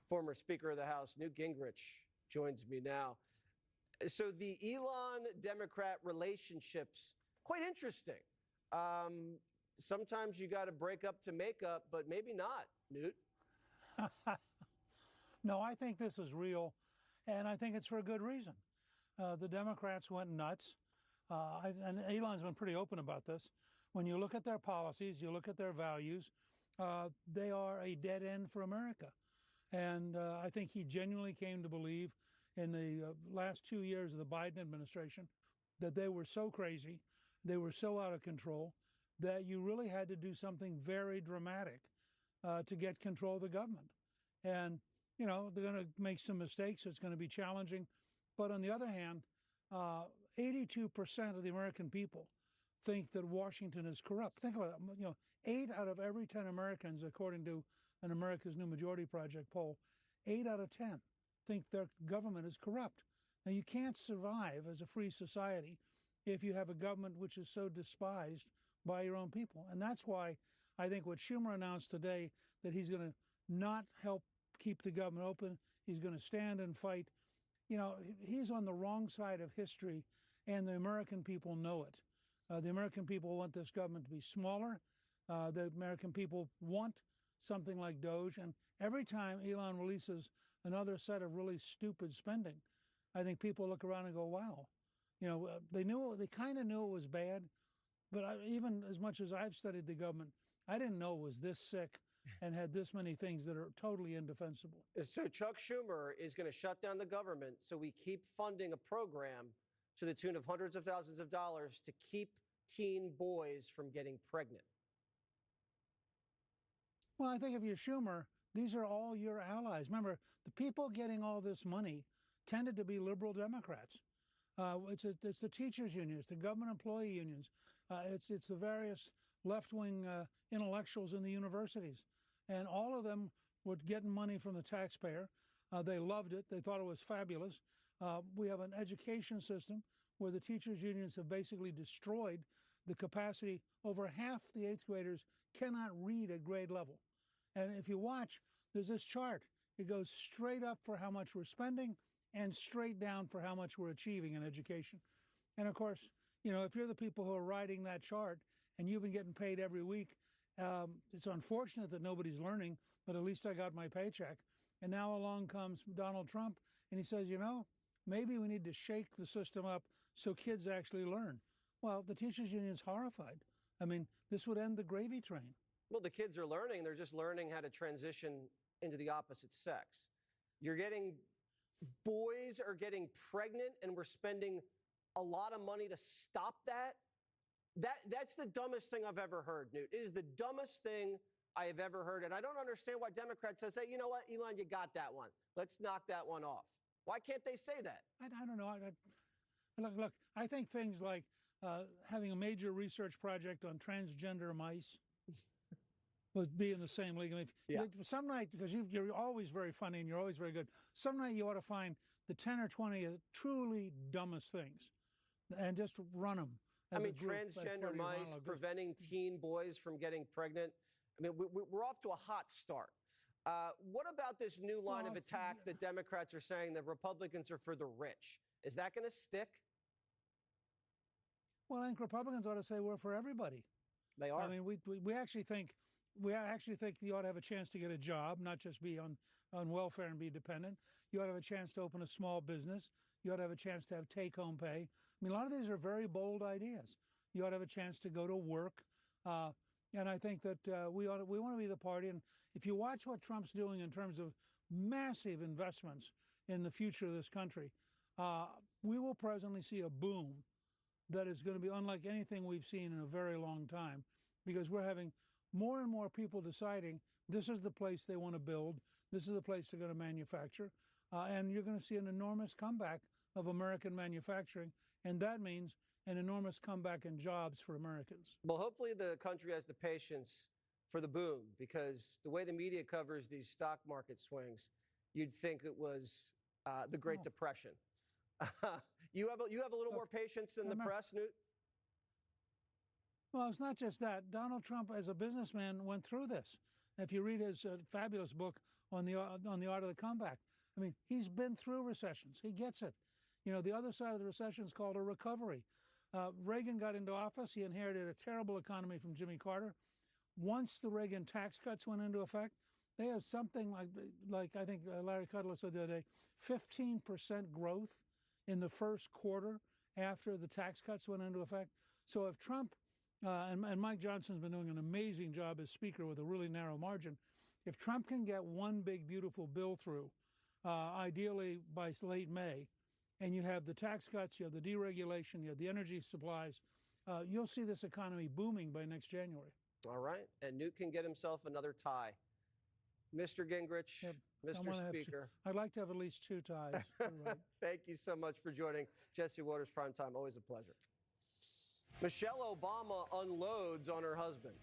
Former Speaker of the House, Newt Gingrich, joins me now. So the Elon-Democrat relationship's quite interesting. Sometimes you got to break up to make up, but maybe not, Newt. No, I think this is real, and I think it's for a good reason. The Democrats went nuts, and Elon's been pretty open about this. When you look at their policies, you look at their values, they are a dead end for America. And I think he genuinely came to believe in the last 2 years of the Biden administration that they were so crazy, they were so out of control, that you really had to do something very dramatic to get control of the government. And, you know, they're going to make some mistakes. It's going to be challenging. But on the other hand, 82% of the American people think that Washington is corrupt. Think about it. You know, 8 out of every 10 Americans, according to an America's New Majority Project poll, 8 out of 10 think their government is corrupt. Now, you can't survive as a free society if you have a government which is so despised by your own people. And that's why I think what Schumer announced today, that he's going to not help keep the government open, he's going to stand and fight. You know, he's on the wrong side of history, and the American people know it. The American people want this government to be smaller. The American people want something like Doge. And every time Elon releases another set of really stupid spending, I think people look around and go, wow. You know, they kind of knew it was bad. But even as much as I've studied the government, I didn't know it was this sick and had this many things that are totally indefensible. So Chuck Schumer is going to shut down the government so we keep funding a program to the tune of hundreds of thousands of dollars to keep teen boys from getting pregnant. Well, I think if you're Schumer, these are all your allies. Remember, the people getting all this money tended to be liberal Democrats. It's the teachers' unions, the government employee unions. It's the various left-wing intellectuals in the universities. And all of them were getting money from the taxpayer. They loved it. They thought it was fabulous. We have an education system where the teachers' unions have basically destroyed the capacity. Over half the 8th graders cannot read at grade level. And if you watch, there's this chart. It goes straight up for how much we're spending and straight down for how much we're achieving in education. And of course, you know, if you're the people who are writing that chart and you've been getting paid every week, it's unfortunate that nobody's learning, but at least I got my paycheck. And now along comes Donald Trump, and he says, you know, maybe we need to shake the system up so kids actually learn. Well, the teachers' union's horrified. I mean, this would end the gravy train. Well, the kids are learning. They're just learning how to transition into the opposite sex. Boys are getting pregnant, and we're spending a lot of money to stop that. That's the dumbest thing I've ever heard, Newt. It is the dumbest thing I have ever heard. And I don't understand why Democrats say, hey, you know what, Elon, you got that one. Let's knock that one off. Why can't they say that? I don't know. Look, I think things like having a major research project on transgender mice would be in the same league. I mean, yeah. Some night, because you're always very funny and you're always very good, some night you ought to find the 10 or 20 truly dumbest things and just run them. I mean, transgender mice, preventing teen boys from getting pregnant. I mean, we're off to a hot start. What about this new line of attack that Democrats are saying that Republicans are for the rich? Is that going to stick? Well, I think Republicans ought to say we're for everybody. They are. I mean, we actually think you ought to have a chance to get a job, not just be on welfare and be dependent. You ought to have a chance to open a small business. You ought to have a chance to have take-home pay. I mean, a lot of these are very bold ideas. You ought to have a chance to go to work. And I think that we want to be the party. And if you watch what Trump's doing in terms of massive investments in the future of this country, we will presently see a boom that is going to be unlike anything we've seen in a very long time, because we're having more and more people deciding this is the place they want to build, this is the place they're going to manufacture, and you're going to see an enormous comeback of American manufacturing, and that means an enormous comeback in jobs for Americans. Well, hopefully the country has the patience for the boom, because the way the media covers these stock market swings, you'd think it was the Great Depression. You have a little more patience than the press, Newt? Well, it's not just that. Donald Trump, as a businessman, went through this. If you read his fabulous book, on the art of the comeback. I mean, he's been through recessions. He gets it. You know, the other side of the recession is called a recovery. Reagan got into office. He inherited a terrible economy from Jimmy Carter. Once the Reagan tax cuts went into effect, they have something like I think Larry Kudlow said the other day, 15% growth in the first quarter after the tax cuts went into effect. So if Trump, and Mike Johnson's been doing an amazing job as Speaker with a really narrow margin, if Trump can get one big, beautiful bill through, ideally by late May, and you have the tax cuts, you have the deregulation, you have the energy supplies, you'll see this economy booming by next January. All right. And Newt can get himself another tie. Mr. Gingrich, Yep. Mr. Speaker. I'd like to have at least 2 ties. Right. Thank you so much for joining Jessie Waters Primetime. Always a pleasure. Michelle Obama unloads on her husband.